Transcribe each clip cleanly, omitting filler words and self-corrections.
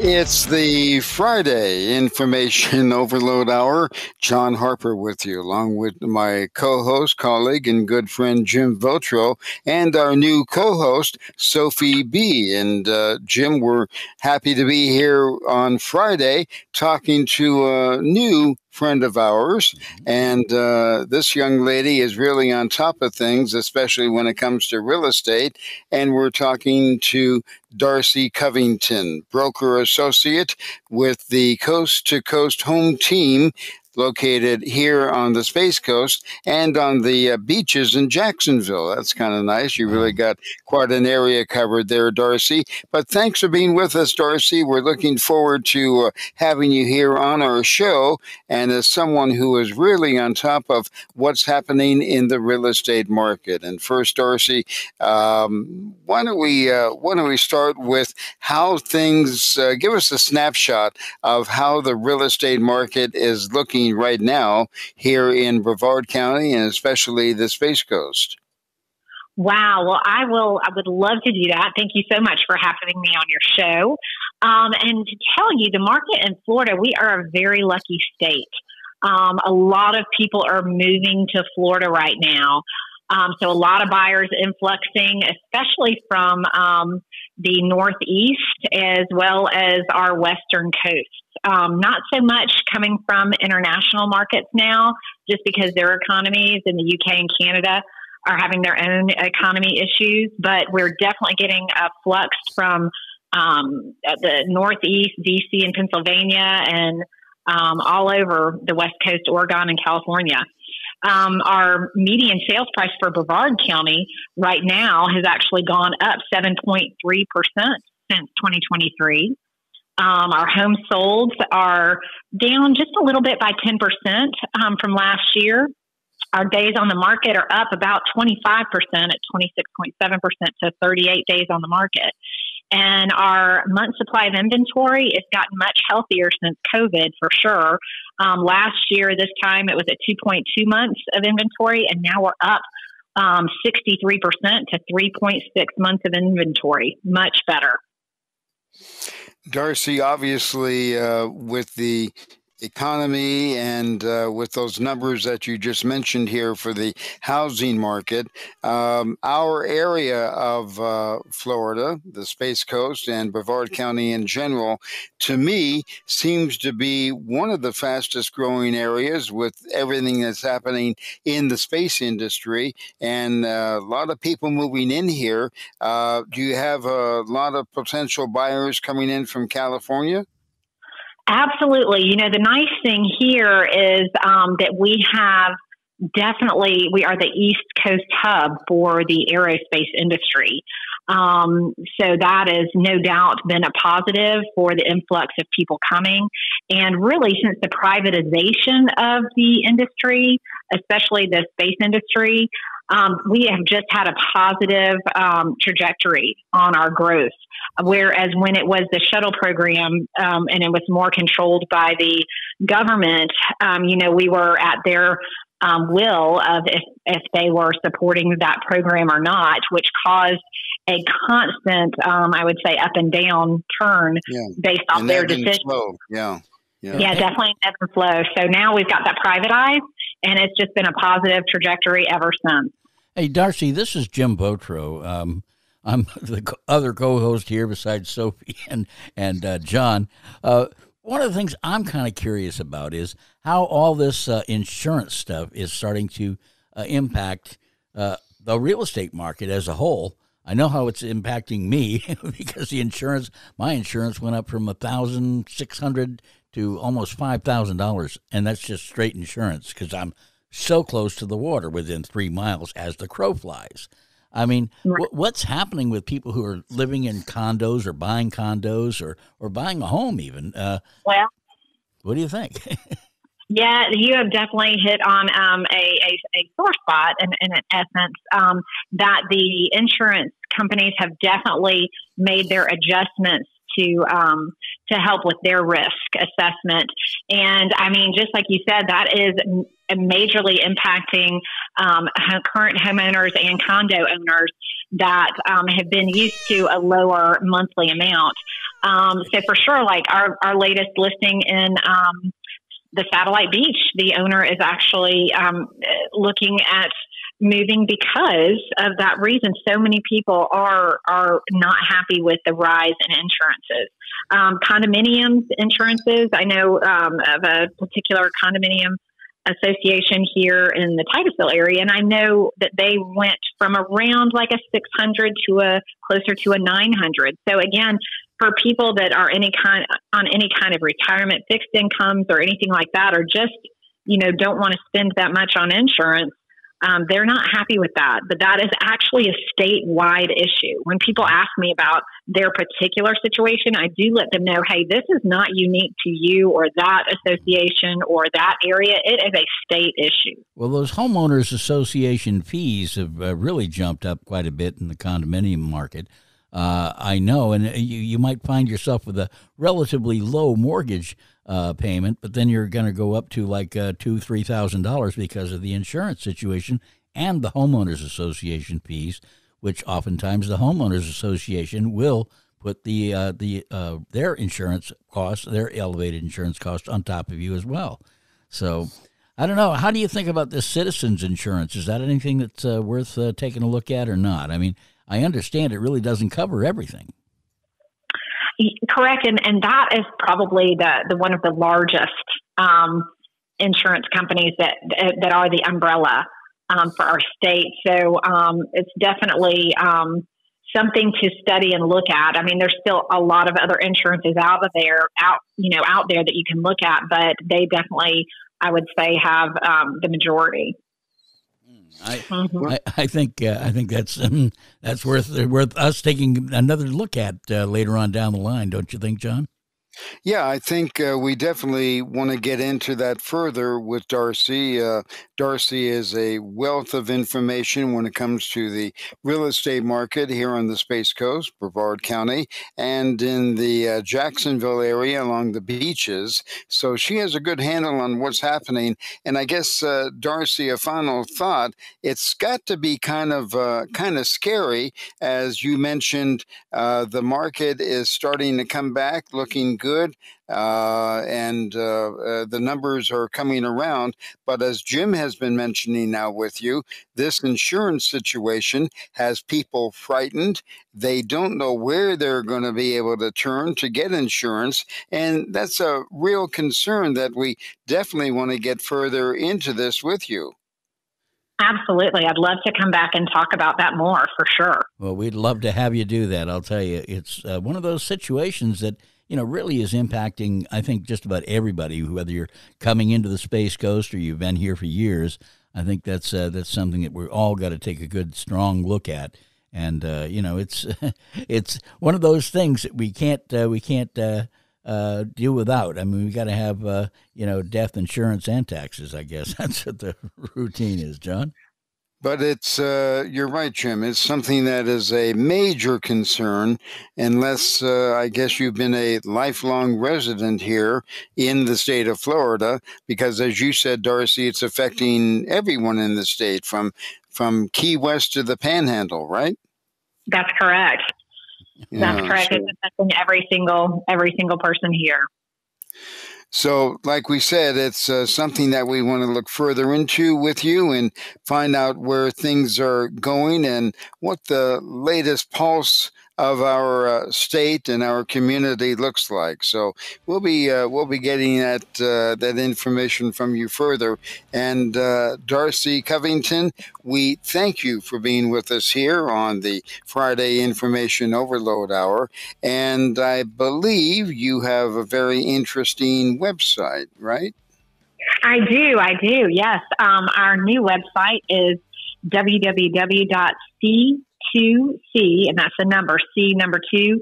It's the Friday Information Overload Hour. John Harper with you, along with my co-host, colleague, and good friend Jim VAUTROT, and our new co-host, Sophie B. And Jim, we're happy to be here on Friday talking to a new friend of ours. And this young lady is really on top of things, especially when it comes to real estate. And we're talking to DARCY COVINGTON, broker associate with the Coast to Coast home team located here on the Space Coast and on the beaches in Jacksonville. That's kind of nice. You really got quite an area covered there, DARCY. But thanks for being with us, DARCY. We're looking forward to having you here on our show, and as someone who is really on top of what's happening in the real estate market. And first, DARCY, why don't we start with how things, give us a snapshot of how the real estate market is looking right now here in Brevard County and especially the Space Coast. Wow. Well, I would love to do that. Thank you so much for having me on your show. And to tell you, the market in Florida, we are a very lucky state. A lot of people are moving to Florida right now. So a lot of buyers influxing, especially from the Northeast as well as our Western coast. Not so much coming from international markets now, just because their economies in the UK and Canada are having their own economy issues. But we're definitely getting a flux from the Northeast, DC and Pennsylvania, and all over the West Coast, Oregon and California. Our median sales price for Brevard County right now has actually gone up 7.3% since 2023. Our homes sold are down just a little bit by 10% from last year. Our days on the market are up about 25% at 26.7% to 38 days on the market. And our month supply of inventory has gotten much healthier since COVID, for sure. Last year, this time, it was at 2.2 months of inventory, and now we're up 63% to 3.6 months of inventory. Much better. DARCY, obviously, with the economy and with those numbers that you just mentioned here for the housing market, our area of Florida, the Space Coast and Brevard County in general, to me seems to be one of the fastest growing areas with everything that's happening in the space industry and a lot of people moving in here. Do you have a lot of potential buyers coming in from California? Absolutely. You know, the nice thing here is that we are the East Coast hub for the aerospace industry. So that has no doubt been a positive for the influx of people coming. And really, since the privatization of the industry, especially the space industry, we have just had a positive trajectory on our growth. Whereas when it was the shuttle program and it was more controlled by the government, we were at their will of if they were supporting that program or not, which caused a constant, I would say, up and down turn based on their decision. Yeah, definitely ebb and flow. So now we've got that privatized, and it's just been a positive trajectory ever since. Hey, DARCY, this is Jim VAUTROT. I'm the other co-host here besides Sophie and John. One of the things I'm kind of curious about is how all this insurance stuff is starting to impact the real estate market as a whole. I know how it's impacting me because my insurance went up from $1,600 to almost $5,000, and that's just straight insurance because I'm so close to the water, within 3 miles as the crow flies. I mean, what's happening with people who are living in condos or buying condos or buying a home even? Well, what do you think? Yeah, you have definitely hit on a sore spot in essence, that the insurance companies have definitely made their adjustments to help with their risk assessment. And I mean, just like you said, that is majorly impacting current homeowners and condo owners that have been used to a lower monthly amount. So for sure, like our latest listing in the Satellite Beach, the owner is actually looking at moving because of that reason. So many people are not happy with the rise in insurances. Condominiums insurances, I know of a particular condominium association here in the Titusville area, and I know that they went from around like a 600 to a closer to a 900. So again, for people that are on any kind of retirement fixed incomes or anything like that, or just don't want to spend that much on insurance, they're not happy with that. But that is actually a statewide issue. When people ask me about their particular situation, I do let them know, hey, this is not unique to you or that association or that area. It is a state issue. Well, those homeowners association fees have really jumped up quite a bit in the condominium market. I know, and you might find yourself with a relatively low mortgage payment, but then you're going to go up to like $2,000-3,000 because of the insurance situation and the homeowners association fees, which oftentimes the homeowners association will put their insurance costs, their elevated insurance costs, on top of you as well. So I don't know. How do you think about this citizens insurance? Is that anything that's worth taking a look at or not? I mean, I understand it really doesn't cover everything. Correct, and that is probably the one of the largest insurance companies that are the umbrella for our state. So it's definitely something to study and look at. I mean, there's still a lot of other insurances out there that you can look at, but they definitely, I would say, have the majority. I think that's worth us taking another look at later on down the line, don't you think, John? Yeah, I think we definitely want to get into that further with Darcy. Darcy is a wealth of information when it comes to the real estate market here on the Space Coast, Brevard County, and in the Jacksonville area along the beaches. So she has a good handle on what's happening. And I guess, Darcy, a final thought, it's got to be kind of scary. As you mentioned, the market is starting to come back, looking good, and the numbers are coming around. But as Jim has been mentioning now with you, this insurance situation has people frightened. They don't know where they're going to be able to turn to get insurance, and that's a real concern that we definitely want to get further into this with you. Absolutely. I'd love to come back and talk about that more, for sure. Well, we'd love to have you do that. I'll tell you, it's one of those situations that really is impacting, I think, just about everybody, whether you're coming into the Space Coast or you've been here for years. I think that's something that we're all got to take a good, strong look at. And, it's it's one of those things that we can't deal without. I mean, we got to have, death insurance and taxes, I guess. That's what the routine is, John. But it's, you're right, Jim. It's something that is a major concern unless, I guess you've been a lifelong resident here in the state of Florida, because as you said, Darcy, it's affecting everyone in the state from Key West to the Panhandle, right? That's correct. That's correct. So, it's affecting every single person here. So, like we said, it's something that we want to look further into with you and find out where things are going and what the latest pulse of our state and our community looks like. So we'll be getting that information from you further. And Darcy Covington, we thank you for being with us here on the Friday Information Overload Hour. And I believe you have a very interesting website, right? I do. Yes. Our new website is www.c2c, and that's the number, C2,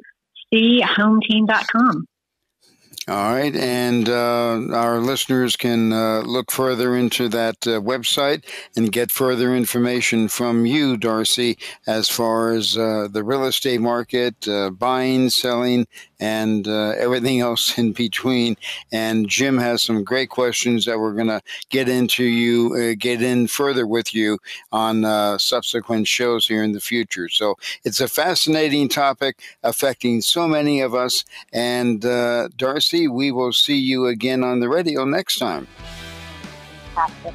All right, and our listeners can look further into that website and get further information from you, Darcy, as far as the real estate market, buying, selling, and everything else in between. And Jim has some great questions that we're going to get in further with you on subsequent shows here in the future. So it's a fascinating topic affecting so many of us. And Darcy, we will see you again on the radio next time. Fantastic.